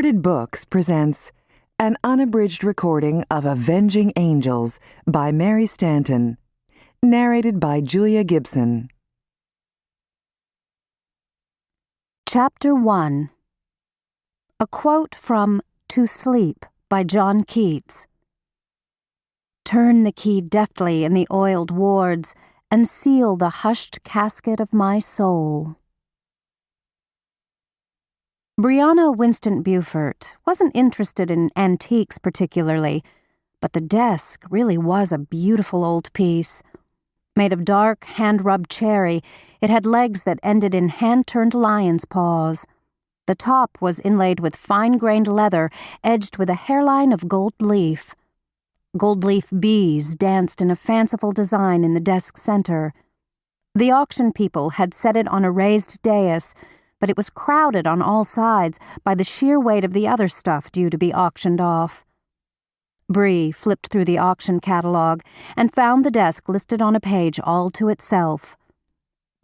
Recorded Books presents an unabridged recording of Avenging Angels by Mary Stanton, narrated by Julia Gibson. Chapter 1. A quote from To Sleep by John Keats. Turn the key deftly in the oiled wards and seal the hushed casket of my soul. Brianna Winston Beaufort wasn't interested in antiques particularly, but the desk really was a beautiful old piece. Made of dark, hand-rubbed cherry, it had legs that ended in hand-turned lion's paws. The top was inlaid with fine-grained leather, edged with a hairline of gold leaf. Gold leaf bees danced in a fanciful design in the desk center. The auction people had set it on a raised dais, but it was crowded on all sides by the sheer weight of the other stuff due to be auctioned off. Bree flipped through the auction catalog and found the desk listed on a page all to itself.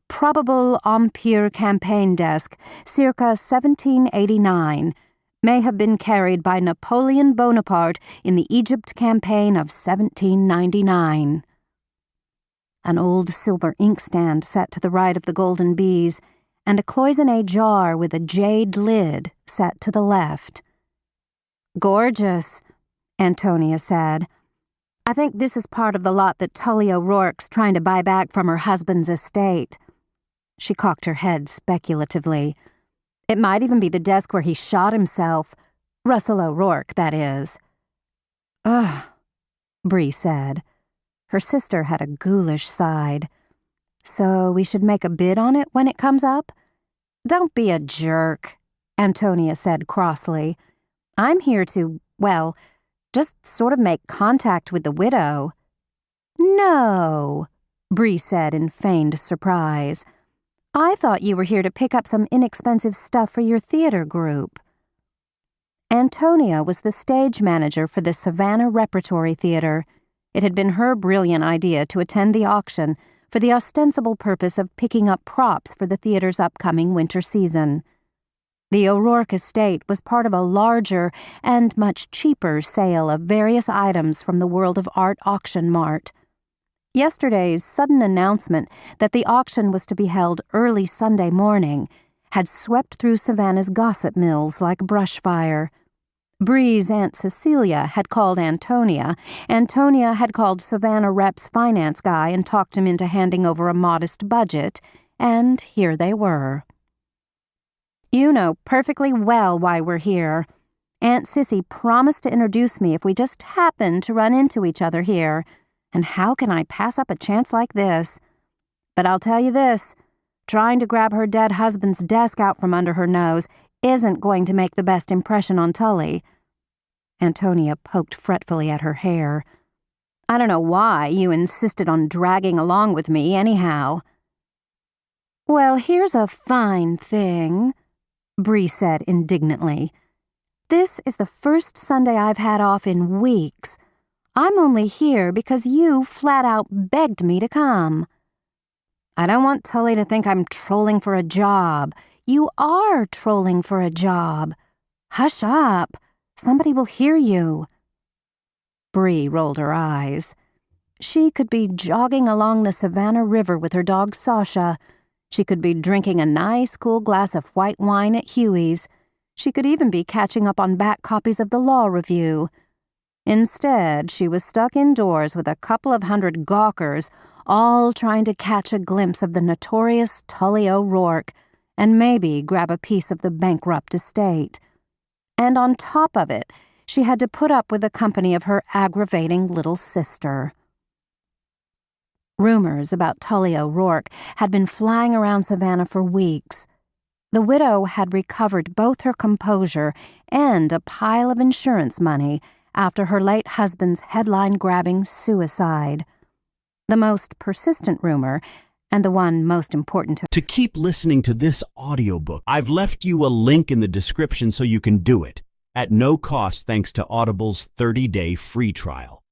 Probable Empire campaign desk, circa 1789, may have been carried by Napoleon Bonaparte in the Egypt campaign of 1799. An old silver inkstand sat to the right of the golden bees, and a cloisonné jar with a jade lid sat to the left. "Gorgeous," Antonia said. "I think this is part of the lot that Tully O'Rourke's trying to buy back from her husband's estate." She cocked her head speculatively. "It might even be the desk where he shot himself. Russell O'Rourke, that is." "Ugh," Bree said. Her sister had a ghoulish side. "So we should make a bid on it when it comes up?" "Don't be a jerk," Antonia said crossly. "I'm here to, well, just sort of make contact with the widow." "No," Bree said in feigned surprise. "I thought you were here to pick up some inexpensive stuff for your theater group." Antonia was the stage manager for the Savannah Repertory Theater. It had been her brilliant idea to attend the auction for the ostensible purpose of picking up props for the theater's upcoming winter season. The O'Rourke estate was part of a larger and much cheaper sale of various items from the World of Art auction mart. Yesterday's sudden announcement that the auction was to be held early Sunday morning had swept through Savannah's gossip mills like brush fire. Bree's Aunt Cecilia had called Antonia. Antonia had called Savannah Rep's finance guy and talked him into handing over a modest budget, and here they were. "You know perfectly well why we're here. Aunt Sissy promised to introduce me if we just happened to run into each other here, and how can I pass up a chance like this? But I'll tell you this, trying to grab her dead husband's desk out from under her nose isn't going to make the best impression on Tully." Antonia poked fretfully at her hair. "I don't know why you insisted on dragging along with me anyhow." "Well, here's a fine thing," Bree said indignantly. "This is the first Sunday I've had off in weeks. I'm only here because you flat out begged me to come." "I don't want Tully to think I'm trolling for a job." "You are trolling for a job. Hush up. Somebody will hear you." Bree rolled her eyes. She could be jogging along the Savannah River with her dog Sasha. She could be drinking a nice cool glass of white wine at Huey's. She could even be catching up on back copies of the Law Review. Instead, she was stuck indoors with a couple of hundred gawkers, all trying to catch a glimpse of the notorious Tully O'Rourke, and maybe grab a piece of the bankrupt estate. And on top of it, she had to put up with the company of her aggravating little sister. Rumors about Tully O'Rourke had been flying around Savannah for weeks. The widow had recovered both her composure and a pile of insurance money after her late husband's headline-grabbing suicide. The most persistent rumor, and the one most important To keep listening to this audiobook, I've left you a link in the description so you can do it, at no cost thanks to Audible's 30-day free trial.